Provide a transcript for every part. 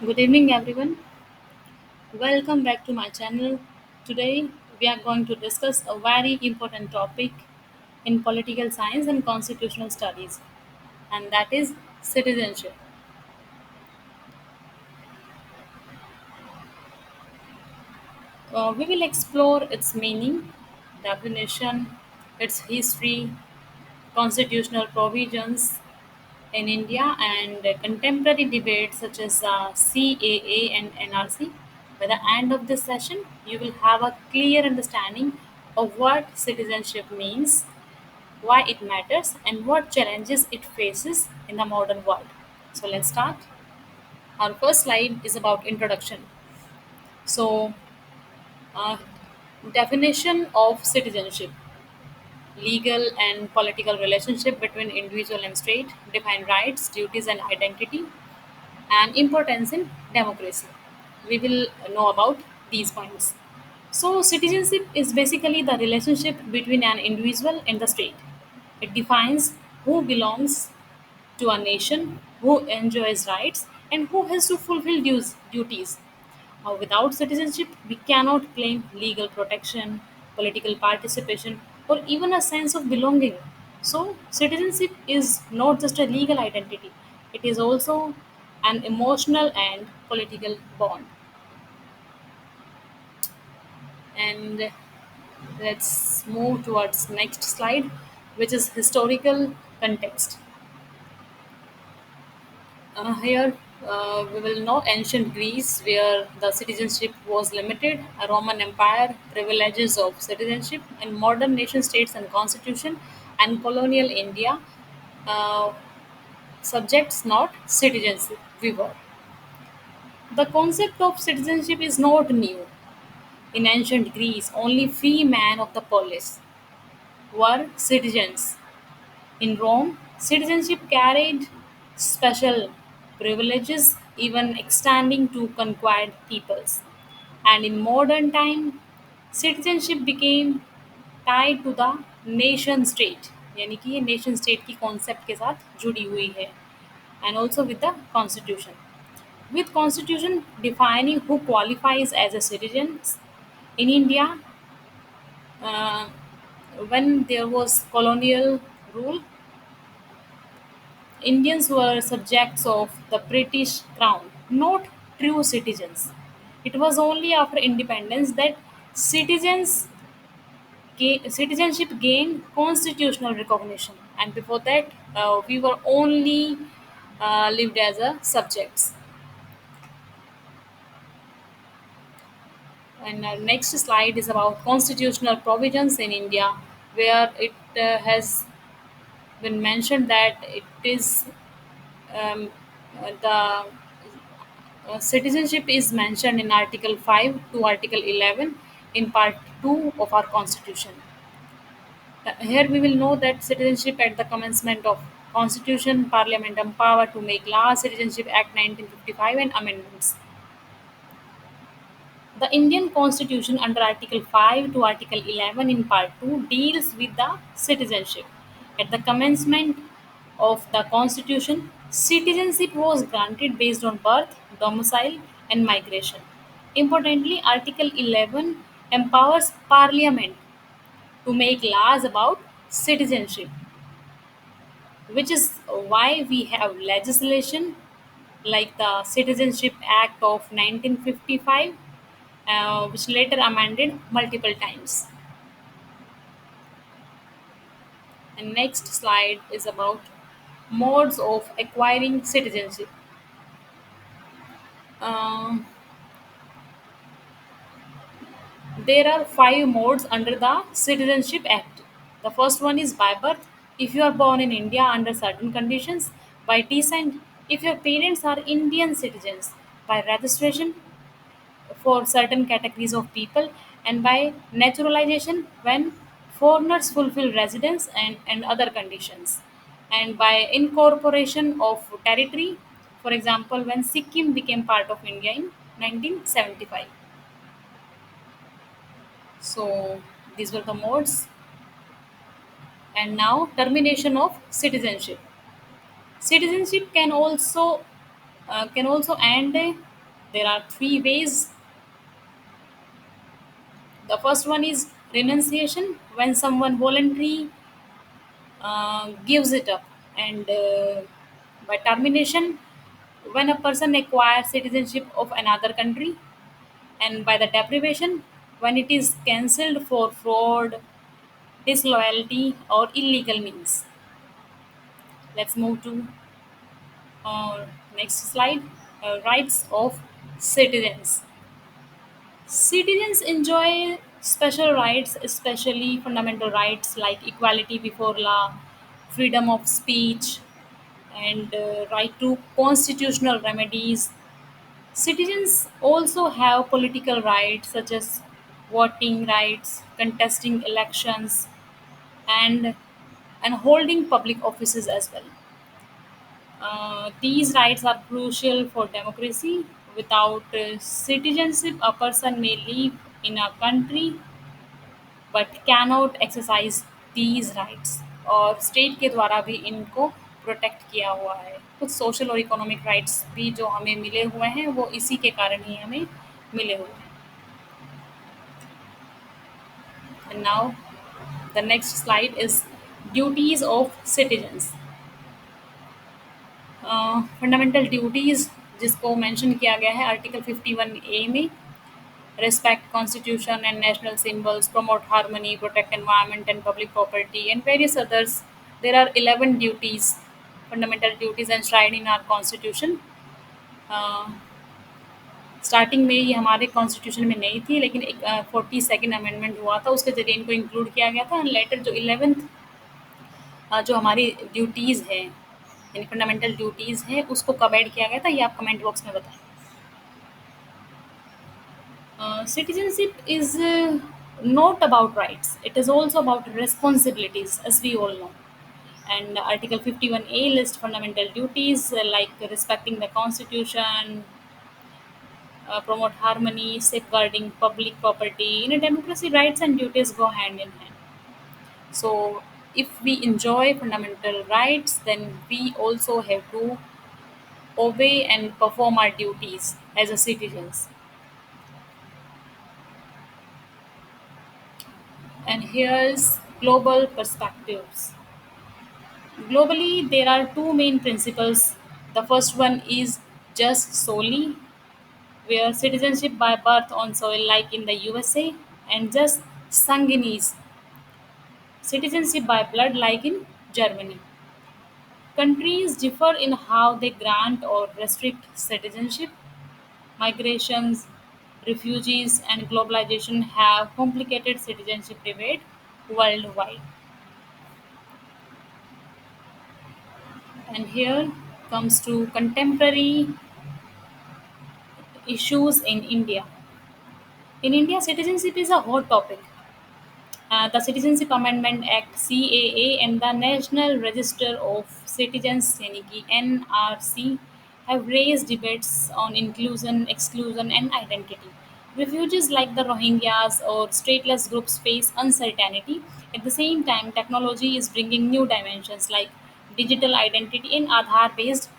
Good evening, everyone. Welcome back to my channel. Today, we are going to discuss a very important topic in political science and constitutional studies, and that is citizenship. We will explore its meaning, definition, its history, constitutional provisions in India, and contemporary debates such as CAA and NRC. By the end of this session, you will have a clear understanding of what citizenship means, why it matters, and what challenges it faces in the modern world. So let's start. Our first slide is about introduction. So, uh, definition of citizenship: legal and political relationship between individual and state, define rights, duties, and identity, and importance in democracy. We will know about these points. So, citizenship is basically the relationship between an individual and the state. It defines who belongs to a nation, who enjoys rights, and who has to fulfill duties. Without citizenship, we cannot claim legal protection, political participation, or even a sense of belonging. So, citizenship is not just a legal identity, it is also an emotional and political bond. And let's move towards next slide, which is historical context. Here we will know ancient Greece, where the citizenship was limited, a Roman Empire, privileges of citizenship, and modern nation states and constitution, and colonial India, uh, subjects not citizenship. We were. The concept of citizenship is not new. In ancient Greece, only free men of the polis were citizens. In Rome, citizenship carried special privileges, even extending to conquered peoples. And in modern time, citizenship became tied to the nation state, यानी कि ये nation state की concept के साथ जुड़ी हुई है, and also with the constitution. With constitution defining who qualifies as a citizen in India, uh, when there was colonial rule, Indians were subjects of the British crown, not true citizens. It was only after independence that citizenship gained constitutional recognition, and before that, we were only lived as a subjects. And our next slide is about constitutional provisions in India, where it has been mentioned that it is um, the citizenship is mentioned in Article 5 to Article 11 in Part 2 of our Constitution. Here we will know that citizenship at the commencement of Constitution, Parliament empowered to make laws, Citizenship Act 1955 and amendments. The Indian Constitution under Article 5 to Article 11 in Part 2 deals with the citizenship. At the commencement of the Constitution, citizenship was granted based on birth, domicile, and migration. Importantly, Article 11 empowers Parliament to make laws about citizenship, which is why we have legislation like the Citizenship Act of 1955, which later amended multiple times. And next slide is about modes of acquiring citizenship. Um, there are five modes under the Citizenship Act. The first one is by birth. If you are born in India under certain conditions, by descent, if your parents are Indian citizens, by registration for certain categories of people, and by naturalization when foreigners fulfill residence and other conditions, and by incorporation of territory, for example when Sikkim became part of India in 1975. So these were the modes. And now termination of citizenship. Citizenship can also end There are three ways. The first one is renunciation, when someone voluntarily gives it up, and by termination, when a person acquires citizenship of another country, and by the deprivation, when it is cancelled for fraud, disloyalty, or illegal means. Let's move to next slide. Rights of citizens. Citizens enjoy special rights, especially fundamental rights like equality before law, freedom of speech, and right to constitutional remedies. Citizens also have political rights such as voting rights, contesting elections, and holding public offices as well. These rights are crucial for democracy. Without citizenship, a person may live in a country but cannot exercise these rights, और state के द्वारा भी इनको protect किया हुआ है. कुछ social और इकोनॉमिक राइट्स भी जो हमें मिले हुए हैं वो इसी के कारण ही हमें मिले हुए हैं. And now the next slide is duties of citizens. Fundamental duties जिसको मेंशन किया गया है आर्टिकल 51A में. Respect constitution and national symbols, promote harmony, protect environment and public property, and various others. There are 11 duties, fundamental duties enshrined in our constitution. Starting में ये हमारे constitution में नहीं थी, लेकिन एक 42nd अमेंडमेंट हुआ था, उसके जरिए इनको इंक्लूड किया गया था. एंड लेटर जो 11th जो हमारी ड्यूटीज़ है यानी फंडामेंटल ड्यूटीज़ है उसको कब ऐड किया गया था, ये आप कमेंट बॉक्स में बताएं. Citizenship is not about rights, it is also about responsibilities, as we all know. And Article 51A lists fundamental duties like respecting the Constitution, promote harmony, safeguarding public property. In a democracy, rights and duties go hand in hand. So, if we enjoy fundamental rights, then we also have to obey and perform our duties as a citizens. And here's global perspectives. Globally, there are two main principles. The first one is just solely, where citizenship by birth on soil, like in the USA, and just sanguinis, citizenship by blood, like in Germany. Countries differ in how they grant or restrict citizenship. Migrations, refugees, and globalization have complicated citizenship debate worldwide. And here comes to contemporary issues in India. In India, citizenship is a hot topic. The Citizenship Amendment Act (CAA) and the National Register of Citizens यानी कि NRC have raised debates on inclusion, exclusion, and identity. Refugees like the Rohingyas or stateless groups face uncertainty. At the same time, technology is bringing new dimensions like digital identity and Aadhaar-based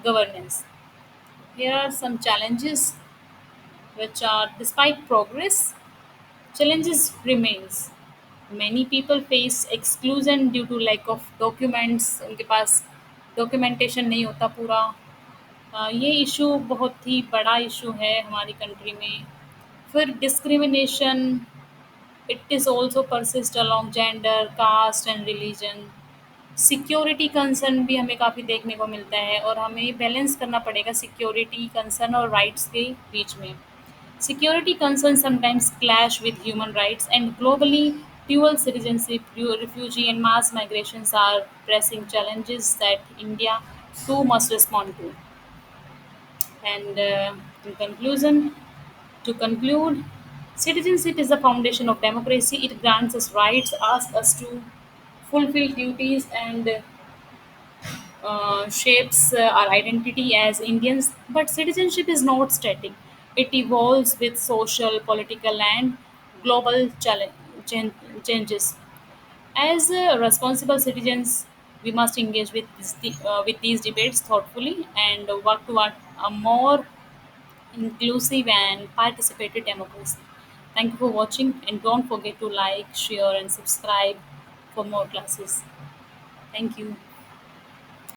governance. Here are some challenges which are despite progress, challenges remains. Many people face exclusion due to lack of documents. उनके पास documentation नहीं होता पूरा. ये issue बहुत ही बड़ा issue है हमारी country में. फिर discrimination, it is also persist along gender, caste and religion. Security concern भी हमें काफ़ी देखने को मिलता है और हमें बैलेंस करना पड़ेगा सिक्योरिटी कंसर्न और राइट्स के बीच में. Security concerns sometimes clash with human rights, and globally, dual citizenship, refugee, and mass migrations are pressing challenges that India too must respond to. And in conclusion, to conclude, citizenship is the foundation of democracy. It grants us rights, asks us to fulfill duties, and shapes our identity as Indians. But citizenship is not static, it evolves with social, political, and global changes. As responsible citizens, we must engage with these debates thoughtfully and work toward a more inclusive, and participatory democracy. Thank you for watching, and don't forget to like, share, and subscribe for more classes. Thank you.